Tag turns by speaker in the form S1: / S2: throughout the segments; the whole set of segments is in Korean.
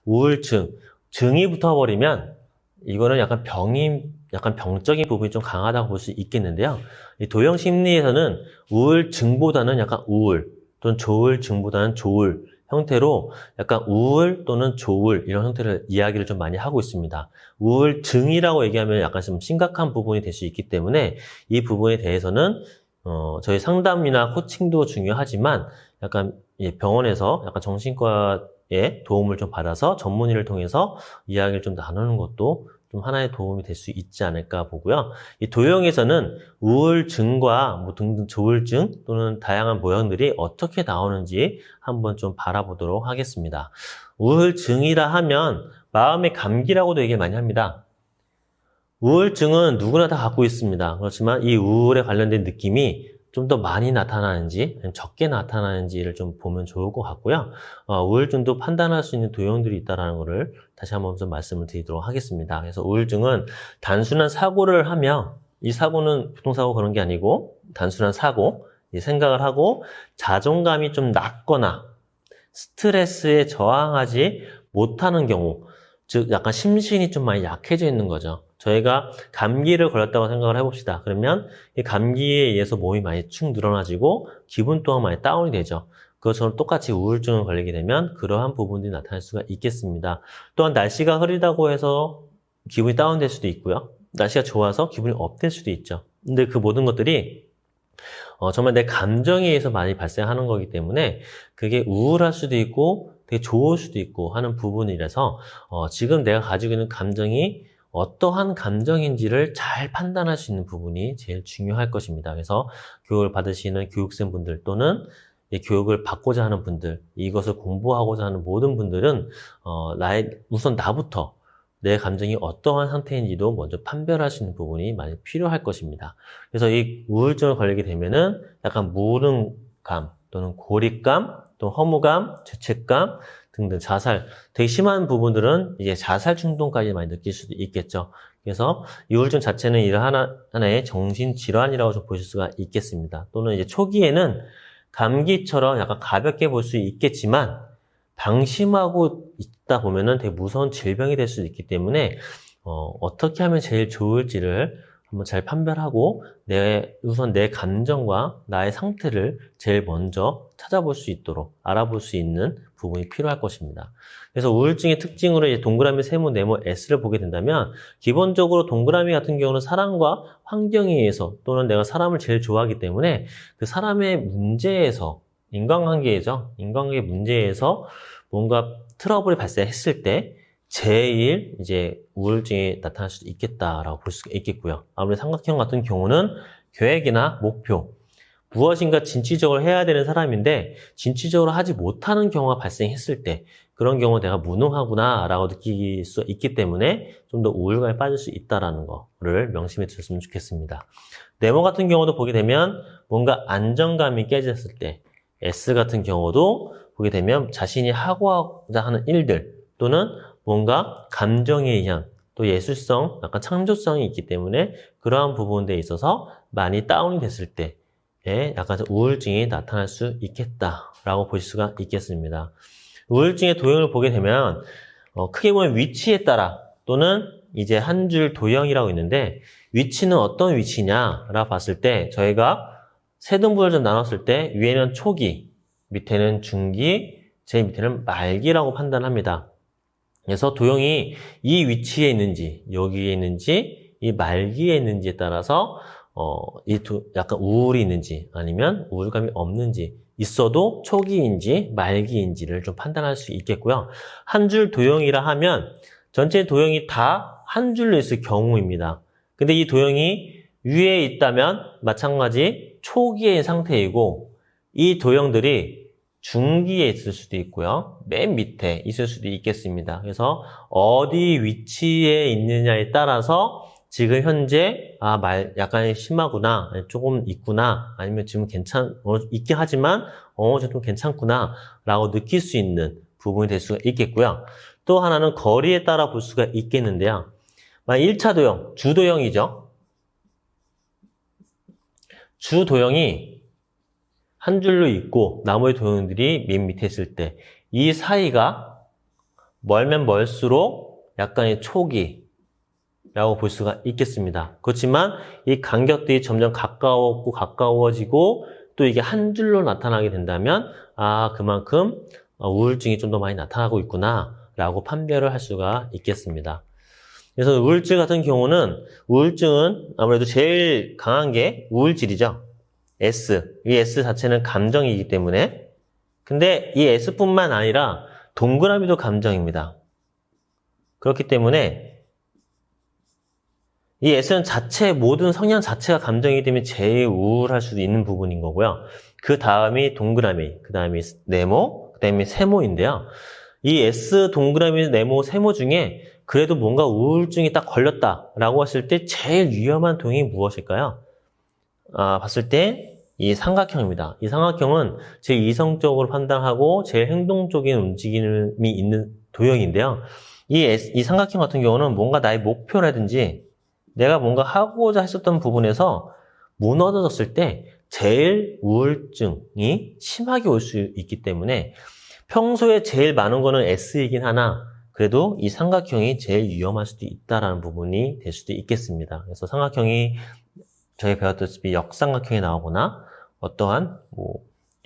S1: 우울증, 증이 붙어버리면 이거는 약간 병적인 부분이 좀 강하다고 볼 수 있겠는데요. 이 도형 심리에서는 우울증보다는 약간 우울 또는 조울증보다는 조울 형태로 약간 우울 또는 조울 이런 형태를 이야기를 좀 많이 하고 있습니다. 우울증이라고 얘기하면 약간 좀 심각한 부분이 될 수 있기 때문에 이 부분에 대해서는 저희 상담이나 코칭도 중요하지만 약간 병원에서 약간 정신과의 도움을 좀 받아서 전문의를 통해서 이야기를 좀 나누는 것도 좀 하나의 도움이 될 수 있지 않을까 보고요. 이 도형에서는 우울증과 뭐 등등 조울증 또는 다양한 모형들이 어떻게 나오는지 한번 좀 바라보도록 하겠습니다. 우울증이라 하면 마음의 감기라고도 얘기 많이 합니다. 우울증은 누구나 다 갖고 있습니다. 그렇지만 이 우울에 관련된 느낌이 좀 더 많이 나타나는지 적게 나타나는지를 좀 보면 좋을 것 같고요. 우울증도 판단할 수 있는 도형들이 있다는 것을 다시 한번 좀 말씀을 드리도록 하겠습니다. 그래서 우울증은 단순한 사고를 하며 이 사고는 교통사고 그런 게 아니고 단순한 사고, 이 생각을 하고 자존감이 좀 낮거나 스트레스에 저항하지 못하는 경우, 즉 약간 심신이 좀 많이 약해져 있는 거죠. 저희가 감기를 걸렸다고 생각을 해봅시다. 그러면 이 감기에 의해서 몸이 많이 축 늘어나지고 기분 또한 많이 다운이 되죠. 그것처럼 똑같이 우울증을 걸리게 되면 그러한 부분들이 나타날 수가 있겠습니다. 또한 날씨가 흐리다고 해서 기분이 다운될 수도 있고요. 날씨가 좋아서 기분이 업될 수도 있죠. 근데 그 모든 것들이 정말 내 감정에 의해서 많이 발생하는 거기 때문에 그게 우울할 수도 있고 되게 좋을 수도 있고 하는 부분이라서 지금 내가 가지고 있는 감정이 어떠한 감정인지를 잘 판단할 수 있는 부분이 제일 중요할 것입니다. 그래서 교육을 받으시는 교육생분들 또는 이 교육을 받고자 하는 분들, 이것을 공부하고자 하는 모든 분들은 우선 나부터 내 감정이 어떠한 상태인지도 먼저 판별할 수 있는 부분이 많이 필요할 것입니다. 그래서 이 우울증을 걸리게 되면은 약간 무능감 또는 고립감 또 허무감, 죄책감 등등 자살, 되게 심한 부분들은 이제 자살 충동까지 많이 느낄 수도 있겠죠. 그래서 이 우울증 자체는 하나의 정신질환이라고 좀 보실 수가 있겠습니다. 또는 이제 초기에는 감기처럼 약간 가볍게 볼 수 있겠지만 방심하고 있다 보면은 되게 무서운 질병이 될 수도 있기 때문에 어떻게 하면 제일 좋을지를 한번 잘 판별하고 우선 내 감정과 나의 상태를 제일 먼저 찾아볼 수 있도록 알아볼 수 있는 부분이 필요할 것입니다. 그래서 우울증의 특징으로 이제 동그라미, 세모, 네모, S를 보게 된다면 기본적으로 동그라미 같은 경우는 사람과 환경에 의해서 또는 내가 사람을 제일 좋아하기 때문에 그 사람의 문제에서 인간관계죠. 인간관계 문제에서 뭔가 트러블이 발생했을 때 제일 이제 우울증이 나타날 수도 있겠다라고 볼 수가 있겠고요. 아무래도 삼각형 같은 경우는 계획이나 목표, 무엇인가 진취적으로 해야 되는 사람인데 진취적으로 하지 못하는 경우가 발생했을 때 그런 경우 내가 무능하구나 라고 느낄 수 있기 때문에 좀 더 우울감에 빠질 수 있다는 거를 명심해 두셨으면 좋겠습니다. 네모 같은 경우도 보게 되면 뭔가 안정감이 깨졌을 때, S 같은 경우도 보게 되면 자신이 하고자 하는 일들 또는 뭔가 감정에 의한 또 예술성, 약간 창조성이 있기 때문에 그러한 부분에 있어서 많이 다운이 됐을 때 약간 우울증이 나타날 수 있겠다라고 볼 수가 있겠습니다. 우울증의 도형을 보게 되면 크게 보면 위치에 따라 또는 이제 한 줄 도형이라고 있는데 위치는 어떤 위치냐라고 봤을 때 저희가 세 등분을 좀 나눴을 때 위에는 초기, 밑에는 중기, 제일 밑에는 말기라고 판단합니다. 그래서 도형이 이 위치에 있는지, 여기에 있는지, 이 말기에 있는지에 따라서 약간 우울이 있는지 아니면 우울감이 없는지 있어도 초기인지 말기인지를 좀 판단할 수 있겠고요. 한 줄 도형이라 하면 전체 도형이 다 한 줄로 있을 경우입니다. 근데 이 도형이 위에 있다면 마찬가지 초기의 상태이고 이 도형들이 중기에 있을 수도 있고요. 맨 밑에 있을 수도 있겠습니다. 그래서 어디 위치에 있느냐에 따라서 지금 현재 약간 심하구나, 조금 있구나, 아니면 지금 있긴 하지만 좀 괜찮구나 라고 느낄 수 있는 부분이 될 수가 있겠고요. 또 하나는 거리에 따라 볼 수가 있겠는데요. 1차 도형, 주도형이죠. 주도형이 한 줄로 있고 나머지 도형들이 맨 밑에 있을 때 이 사이가 멀면 멀수록 약간의 초기라고 볼 수가 있겠습니다. 그렇지만 이 간격들이 점점 가까워지고 또 이게 한 줄로 나타나게 된다면 그만큼 우울증이 좀 더 많이 나타나고 있구나 라고 판별을 할 수가 있겠습니다. 그래서 우울증은 아무래도 제일 강한 게 우울질이죠. S. 이 S 자체는 감정이기 때문에. 근데 이 S뿐만 아니라 동그라미도 감정입니다. 그렇기 때문에 이 S는 모든 성향 자체가 감정이기 때문에 제일 우울할 수도 있는 부분인 거고요. 그 다음이 동그라미, 그 다음이 네모, 그 다음이 세모인데요. 이 S, 동그라미, 네모, 세모 중에 그래도 뭔가 우울증이 딱 걸렸다라고 했을 때 제일 위험한 도형이 무엇일까요? 봤을 때 이 삼각형입니다. 이 삼각형은 제일 이성적으로 판단하고 제일 행동적인 움직임이 있는 도형인데요. 이 삼각형 같은 경우는 뭔가 나의 목표라든지 내가 뭔가 하고자 했었던 부분에서 무너졌을 때 제일 우울증이 심하게 올 수 있기 때문에 평소에 제일 많은 거는 S이긴 하나 그래도 이 삼각형이 제일 위험할 수도 있다라는 부분이 될 수도 있겠습니다. 그래서 삼각형이 저희 배웠다시피 역삼각형이 나오거나 어떠한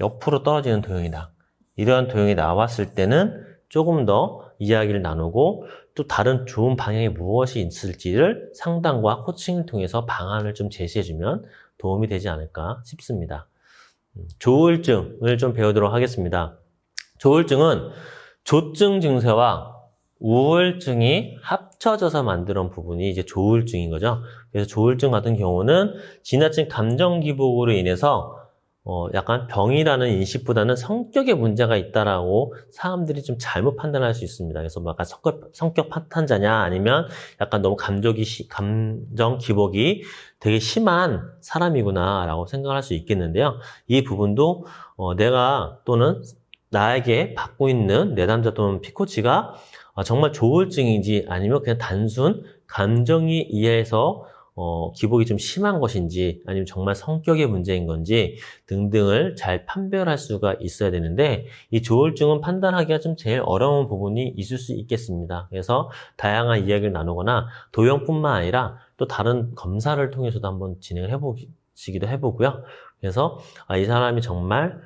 S1: 옆으로 떨어지는 도형이다. 이러한 도형이 나왔을 때는 조금 더 이야기를 나누고 또 다른 좋은 방향이 무엇이 있을지를 상담과 코칭을 통해서 방안을 좀 제시해주면 도움이 되지 않을까 싶습니다. 조울증을 좀 배우도록 하겠습니다. 조울증은 조증 증세와 우울증이 합쳐져서 만드는 부분이 이제 조울증인 거죠. 그래서 조울증 같은 경우는 지나친 감정 기복으로 인해서 약간 병이라는 인식보다는 성격에 문제가 있다라고 사람들이 좀 잘못 판단할 수 있습니다. 그래서 약간 성격 파탄자냐 아니면 약간 너무 감정 기복이 되게 심한 사람이구나라고 생각할 수 있겠는데요. 이 부분도 내가 또는 나에게 받고 있는 내담자 또는 피코치가 정말 조울증인지 아니면 그냥 단순 감정에 의해서 기복이 좀 심한 것인지 아니면 정말 성격의 문제인 건지 등등을 잘 판별할 수가 있어야 되는데 이 조울증은 판단하기가 좀 제일 어려운 부분이 있을 수 있겠습니다. 그래서 다양한 이야기를 나누거나 도형뿐만 아니라 또 다른 검사를 통해서도 한번 진행을 해보시기도 해보고요. 그래서 이 사람이 정말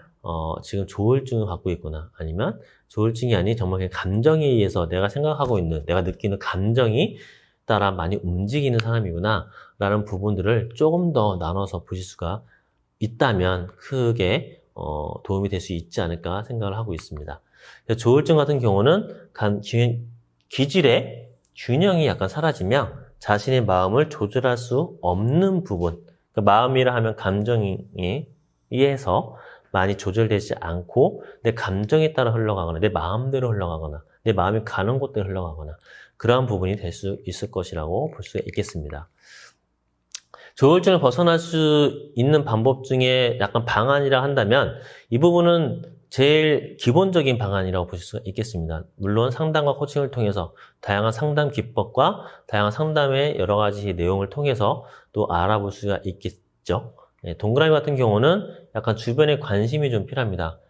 S1: 지금 조울증을 갖고 있구나 아니면 조울증이 아닌 정말 그냥 감정에 의해서 내가 생각하고 있는 내가 느끼는 감정이 따라 많이 움직이는 사람이구나 라는 부분들을 조금 더 나눠서 보실 수가 있다면 크게 도움이 될 수 있지 않을까 생각을 하고 있습니다. 조울증 같은 경우는 기질의 균형이 약간 사라지며 자신의 마음을 조절할 수 없는 부분 그러니까 마음이라 하면 감정에 의해서 많이 조절되지 않고 내 감정에 따라 흘러가거나 내 마음대로 흘러가거나 내 마음이 가는 곳대로 흘러가거나 그러한 부분이 될 수 있을 것이라고 볼 수가 있겠습니다. 조울증을 벗어날 수 있는 방법 중에 약간 방안이라 한다면 이 부분은 제일 기본적인 방안이라고 보실 수가 있겠습니다. 물론 상담과 코칭을 통해서 다양한 상담 기법과 다양한 상담의 여러 가지 내용을 통해서 또 알아볼 수가 있겠죠. 동그라미 같은 경우는 약간 주변에 관심이 좀 필요합니다.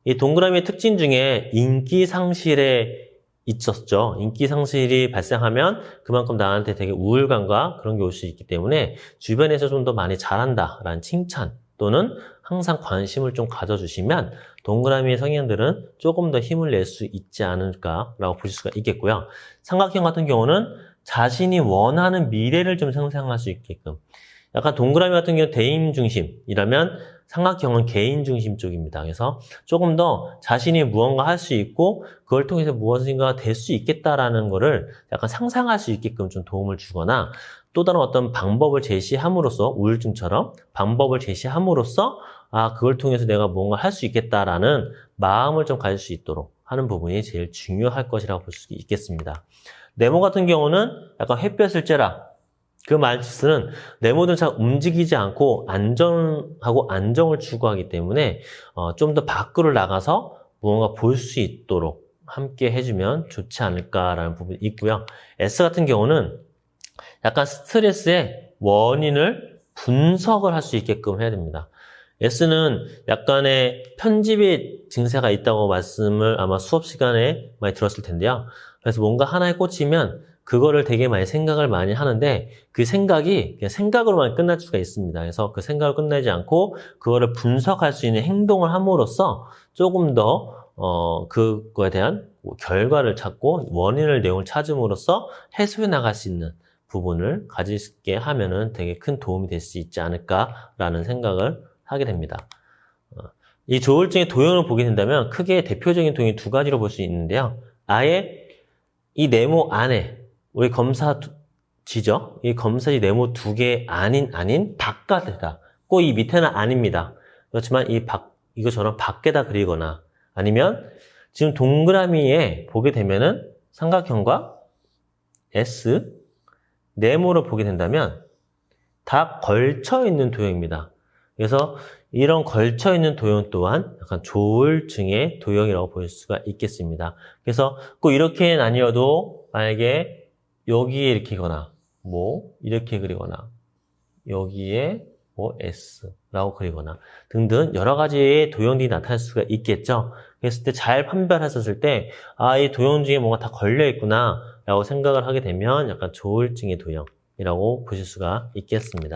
S1: 이 동그라미의 특징 중에 인기 상실에 있었죠. 인기 상실이 발생하면 그만큼 나한테 되게 우울감과 그런 게 올 수 있기 때문에 주변에서 좀 더 많이 잘한다라는 칭찬 또는 항상 관심을 좀 가져주시면 동그라미의 성향들은 조금 더 힘을 낼 수 있지 않을까라고 보실 수가 있겠고요. 삼각형 같은 경우는 자신이 원하는 미래를 좀 상상할 수 있게끔 약간 동그라미 같은 경우는 대인 중심이라면 삼각형은 개인 중심 쪽입니다. 그래서 조금 더 자신이 무언가 할 수 있고 그걸 통해서 무엇인가 될 수 있겠다라는 거를 약간 상상할 수 있게끔 좀 도움을 주거나 또 다른 어떤 방법을 제시함으로써 우울증처럼 방법을 제시함으로써 그걸 통해서 내가 뭔가 할 수 있겠다라는 마음을 좀 가질 수 있도록 하는 부분이 제일 중요할 것이라고 볼 수 있겠습니다. 네모 같은 경우는 약간 햇볕을 쬐라. 그 말뜻은 네모는 잘 움직이지 않고 안전하고 안정을 추구하기 때문에 좀 더 밖으로 나가서 무언가 볼 수 있도록 함께 해주면 좋지 않을까라는 부분이 있고요. S 같은 경우는 약간 스트레스의 원인을 분석을 할 수 있게끔 해야 됩니다. S는 약간의 편집의 증세가 있다고 말씀을 아마 수업 시간에 많이 들었을 텐데요. 그래서 뭔가 하나에 꽂히면 그거를 되게 많이 생각을 많이 하는데 그 생각이 그냥 생각으로만 끝날 수가 있습니다. 그래서 그 생각을 끝내지 않고 그거를 분석할 수 있는 행동을 함으로써 조금 더 그거에 대한 결과를 찾고 원인을 내용을 찾음으로써 해소해 나갈 수 있는 부분을 가지게 하면은 되게 큰 도움이 될 수 있지 않을까라는 생각을 하게 됩니다. 이 조울증의 도형을 보게 된다면 크게 대표적인 도형이 두 가지로 볼 수 있는데요. 아예 이 네모 안에 우리 검사지죠? 이 검사지 네모 두 개 아닌 바깥에다. 꼭 이 밑에는 아닙니다. 그렇지만 이거처럼 밖에다 그리거나 아니면 지금 동그라미에 보게 되면은 삼각형과 S, 네모로 보게 된다면 다 걸쳐 있는 도형입니다. 그래서 이런 걸쳐 있는 도형 또한 약간 조울증의 도형이라고 볼 수가 있겠습니다. 그래서 꼭 이렇게는 아니어도 만약에 여기에 이렇게거나 뭐 이렇게 그리거나 여기에 뭐 S라고 그리거나 등등 여러 가지의 도형들이 나타날 수가 있겠죠. 그랬을 때 잘 판별하셨을 때 이 도형 중에 뭔가 다 걸려 있구나 라고 생각을 하게 되면 약간 조울증의 도형이라고 보실 수가 있겠습니다.